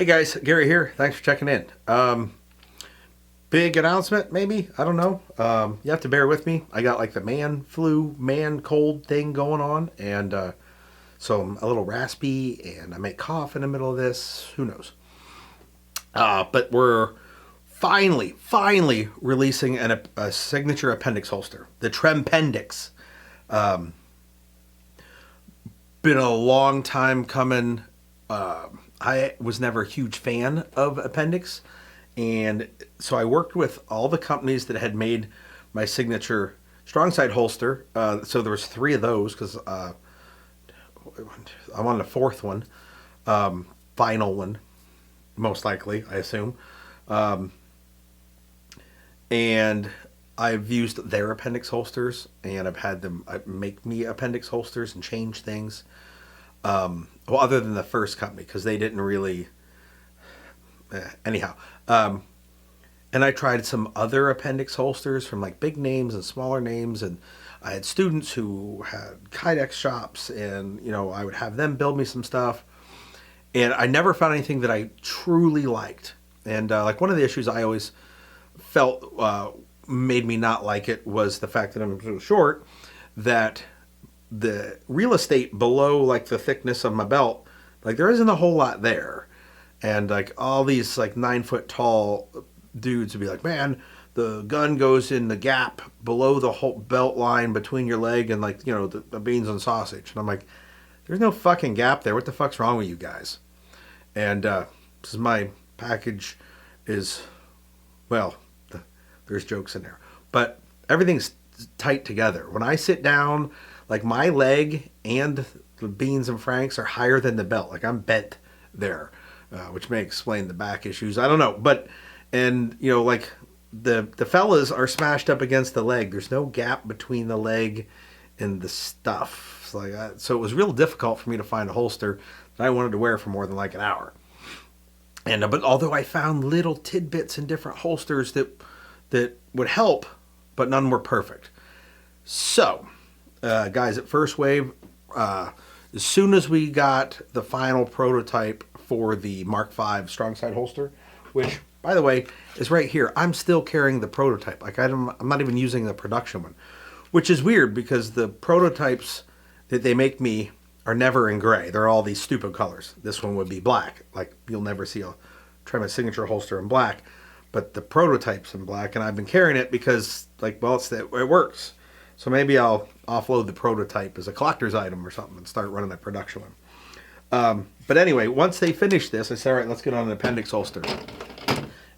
Hey guys, Gary here. Thanks for checking in. Big announcement, maybe? I don't know. You have to bear with me. I got like the man flu, man cold thing going on, and so I'm a little raspy, and I may cough in the middle of this. Who knows? But we're finally releasing a signature appendix holster, the Trempendix. Been a long time coming. I was never a huge fan of appendix, and so I worked with all the companies that had made my signature strong side holster. So there was three of those because I'm on the fourth one, final one, most likely, I assume. And I've used their appendix holsters, and I've had them make me appendix holsters and change things. Well, other than the first company, because they didn't really. Anyhow, and I tried some other appendix holsters from like big names and smaller names, and I had students who had Kydex shops, and I would have them build me some stuff, and I never found anything that I truly liked. And like one of the issues I always felt made me not like it was the fact that I'm so short, that the real estate below like the thickness of my belt, like there isn't a whole lot there. And like all these like 9 foot tall dudes would be like, man, the gun goes in the gap below the whole belt line between your leg and like, the beans and sausage. And I'm like, there's no fucking gap there. What the fuck's wrong with you guys? And this is my package is, well, there's jokes in there, but everything's tight together. When I sit down, like my leg and the beans and franks are higher than the belt. Like I'm bent there, which may explain the back issues. I don't know, but like the fellas are smashed up against the leg. There's no gap between the leg and the stuff. So it was real difficult for me to find a holster that I wanted to wear for more than like an hour. And but although I found little tidbits in different holsters that would help, but none were perfect. So, guys, at First Wave, as soon as we got the final prototype for the Mark V strong side holster, which, by the way, is right here, I'm still carrying the prototype. Like I'm not even using the production one, which is weird because the prototypes that they make me are never in gray. They're all these stupid colors. This one would be black. Like you'll never see a Tremis signature holster in black, but the prototype's in black, and I've been carrying it because, like, well, it works. So maybe I'll offload the prototype as a collector's item or something and start running a production one. But anyway, once they finished this, I said, all right, let's get on an appendix holster.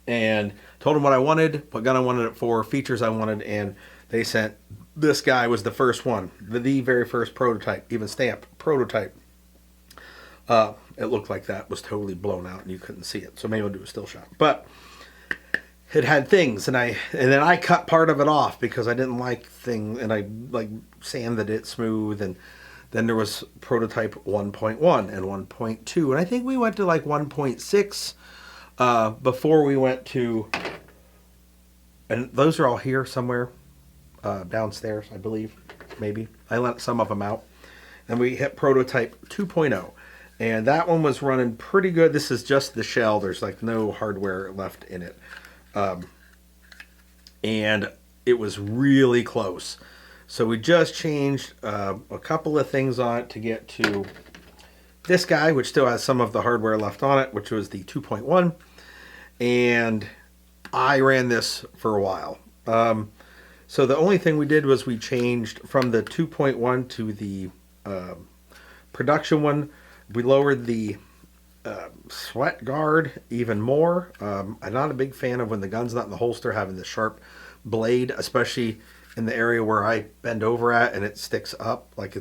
And told them what I wanted, what gun I wanted it for, features I wanted, and they sent, this guy was the first one, the very first prototype, even stamped prototype. It looked like that was totally blown out and you couldn't see it. So maybe I'll do a still shot. But it had things, and then I cut part of it off because I didn't like things, and I like sanded it smooth. And then there was prototype 1.1 and 1.2, and I think we went to like 1.6 before we went to, and those are all here somewhere downstairs, I believe, maybe. I lent some of them out, and we hit prototype 2.0, and that one was running pretty good. This is just the shell. There's like no hardware left in it. And it was really close. So we just changed a couple of things on it to get to this guy, which still has some of the hardware left on it, which was the 2.1. And I ran this for a while. So the only thing we did was we changed from the 2.1 to the production one. We lowered the sweat guard even more. I'm not a big fan of when the gun's not in the holster having the sharp blade, especially in the area where I bend over at and it sticks up. Like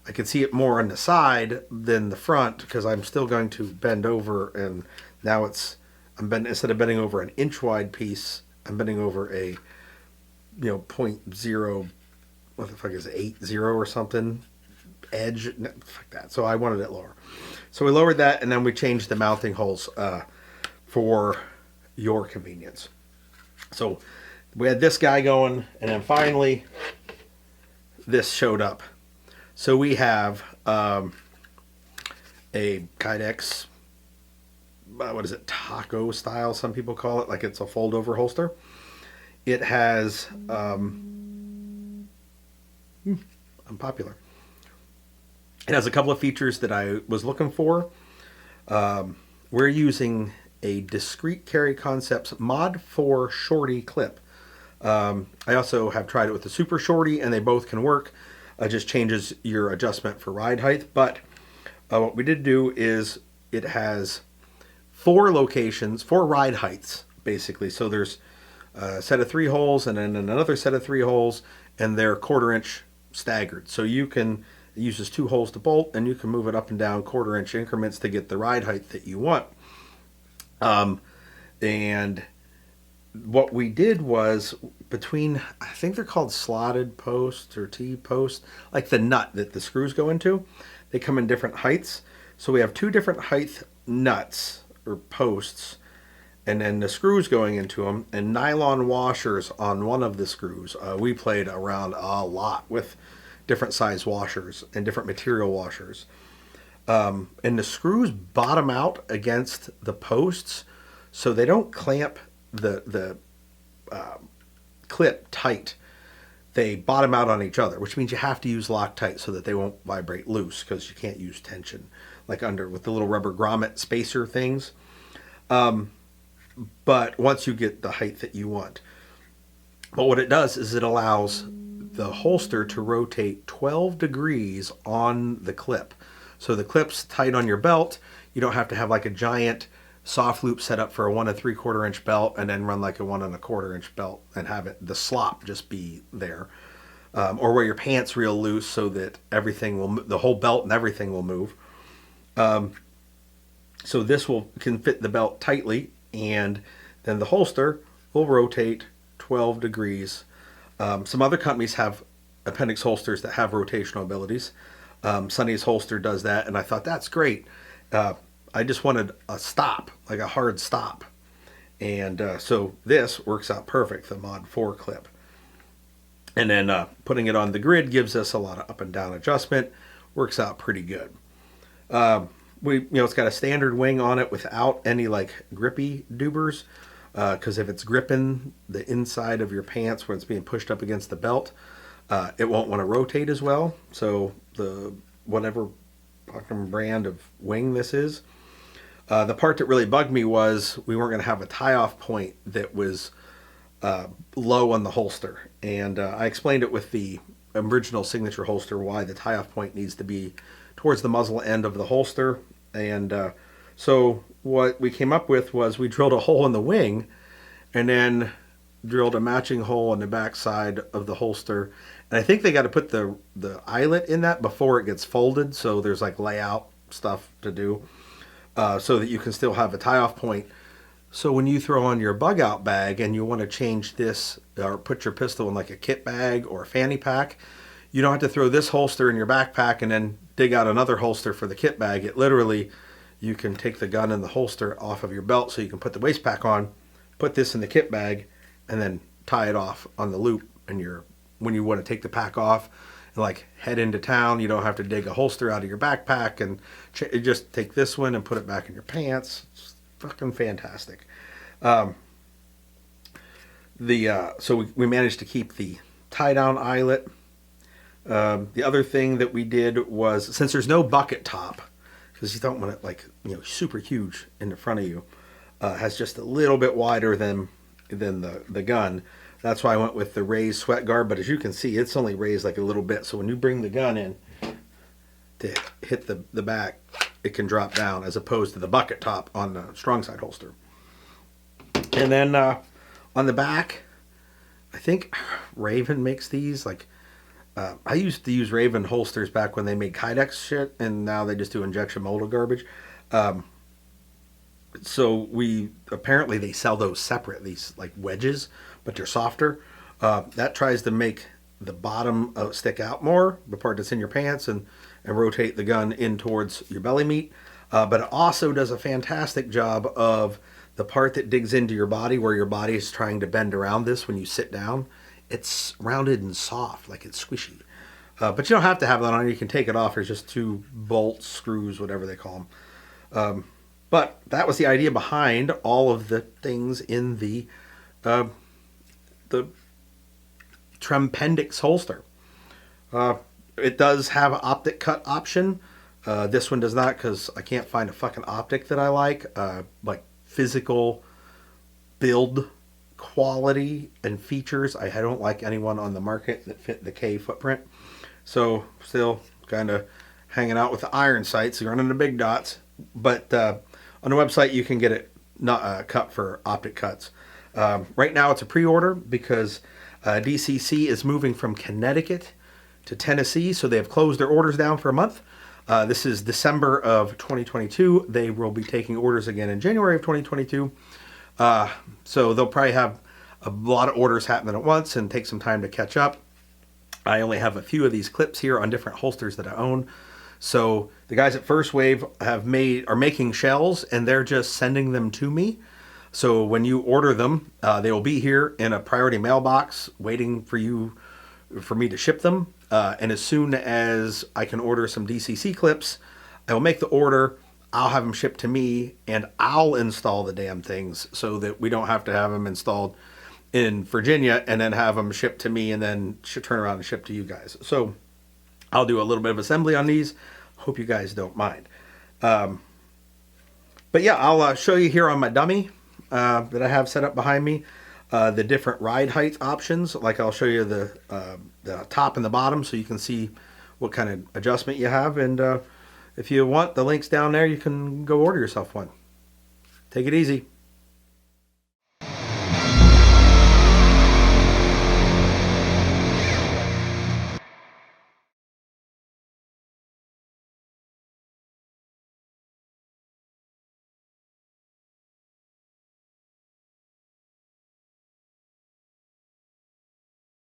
I can see it more on the side than the front because I'm still going to bend over, and now instead of bending over an inch wide piece, I'm bending over a .0, what the fuck is it, 80 or something edge, fuck that. So I wanted it lower. So we lowered that, and then we changed the mounting holes for your convenience. So we had this guy going, and then finally this showed up. So we have a Kydex what is it, taco style, some people call it, like it's a fold over holster. It has, unpopular. It has a couple of features that I was looking for. We're using a Discreet Carry Concepts Mod 4 Shorty clip. I also have tried it with the Super Shorty, and they both can work. It just changes your adjustment for ride height. But what we did do is it has 4 locations, 4 ride heights, basically. So there's a set of 3 holes and then another set of 3 holes, and they're 1/4 inch staggered. So you can, it uses 2 holes to bolt, and you can move it up and down 1/4 inch increments to get the ride height that you want. And what we did was between, I think they're called slotted posts or T-posts, like the nut that the screws go into, they come in different heights. So we have 2 different height nuts or posts, and then the screws going into them, and nylon washers on one of the screws. We played around a lot with different size washers and different material washers. And the screws bottom out against the posts, so they don't clamp the clip tight. They bottom out on each other, which means you have to use Loctite so that they won't vibrate loose, because you can't use tension like under with the little rubber grommet spacer things. But once you get the height that you want. But what it does is it allows the holster to rotate 12 degrees on the clip. So the clip's tight on your belt. You don't have to have like a giant soft loop set up for a 1 3/4 inch belt and then run like a 1 1/4 inch belt and have it, the slop just be there. Or wear your pants real loose so that everything will, the whole belt and everything will move. So this can fit the belt tightly, and then the holster will rotate 12 degrees. Some other companies have appendix holsters that have rotational abilities. Sonny's holster does that, and I thought that's great. I just wanted a stop, like a hard stop. And so this works out perfect, the Mod 4 clip. And then putting it on the grid gives us a lot of up and down adjustment. Works out pretty good. It's got a standard wing on it without any like grippy doobers, because if it's gripping the inside of your pants when it's being pushed up against the belt, it won't want to rotate as well. So the whatever fucking brand of wing this is, the part that really bugged me was we weren't going to have a tie-off point that was low on the holster, and I explained it with the original signature holster why the tie-off point needs to be towards the muzzle end of the holster. And so what we came up with was we drilled a hole in the wing and then drilled a matching hole in the back side of the holster. And I think they got to put the eyelet in that before it gets folded, so there's like layout stuff to do, so that you can still have a tie-off point. So when you throw on your bug out bag and you want to change this or put your pistol in like a kit bag or a fanny pack, you don't have to throw this holster in your backpack and then dig out another holster for the kit bag. It literally, you can take the gun and the holster off of your belt so you can put the waist pack on, put this in the kit bag, and then tie it off on the loop. And when you want to take the pack off and like head into town, you don't have to dig a holster out of your backpack, and just take this one and put it back in your pants. It's fucking fantastic. So we managed to keep the tie down eyelet. The other thing that we did was, since there's no bucket top, because you don't want it like super huge in the front of you, has just a little bit wider than the gun. That's why I went with the raised sweat guard. But as you can see, it's only raised like a little bit. So when you bring the gun in to hit the back, it can drop down, as opposed to the bucket top on the strong side holster. And then on the back, I think Raven makes these. Like I used to use Raven holsters back when they made Kydex shit, and now they just do injection molded garbage. So apparently they sell those separate, these like wedges, but they're softer. That tries to make the bottom stick out more, the part that's in your pants, and rotate the gun in towards your belly meat. But it also does a fantastic job of the part that digs into your body, where your body is trying to bend around this when you sit down. It's rounded and soft, like it's squishy. But you don't have to have that on. You can take it off. There's just 2 bolts, screws, whatever they call them. But that was the idea behind all of the things in uh, the Trempendix holster. Uh, it does have an optic cut option. This one does not, because I can't find a fucking optic that I like physical build quality and features. I don't like anyone on the market that fit the K footprint. So still kind of hanging out with the iron sights, running the big dots. But on the website you can get it not cut for optic cuts. Right now it's a pre-order because DCC is moving from Connecticut to Tennessee, so they have closed their orders down for a month. This is December of 2022. They will be taking orders again in January of 2022. So they'll probably have a lot of orders happening at once and take some time to catch up. I only have a few of these clips here on different holsters that I own. So the guys at First Wave are making shells, and they're just sending them to me. So when you order them, they will be here in a priority mailbox waiting for me to ship them. And as soon as I can order some DCC clips, I will make the order. I'll have them shipped to me, and I'll install the damn things so that we don't have to have them installed in Virginia and then have them shipped to me and then turn around and ship to you guys. So I'll do a little bit of assembly on these. Hope you guys don't mind. But yeah, I'll show you here on my dummy that I have set up behind me the different ride height options. Like I'll show you the top and the bottom so you can see what kind of adjustment you have. And if you want, the link's down there. You can go order yourself one. Take it easy.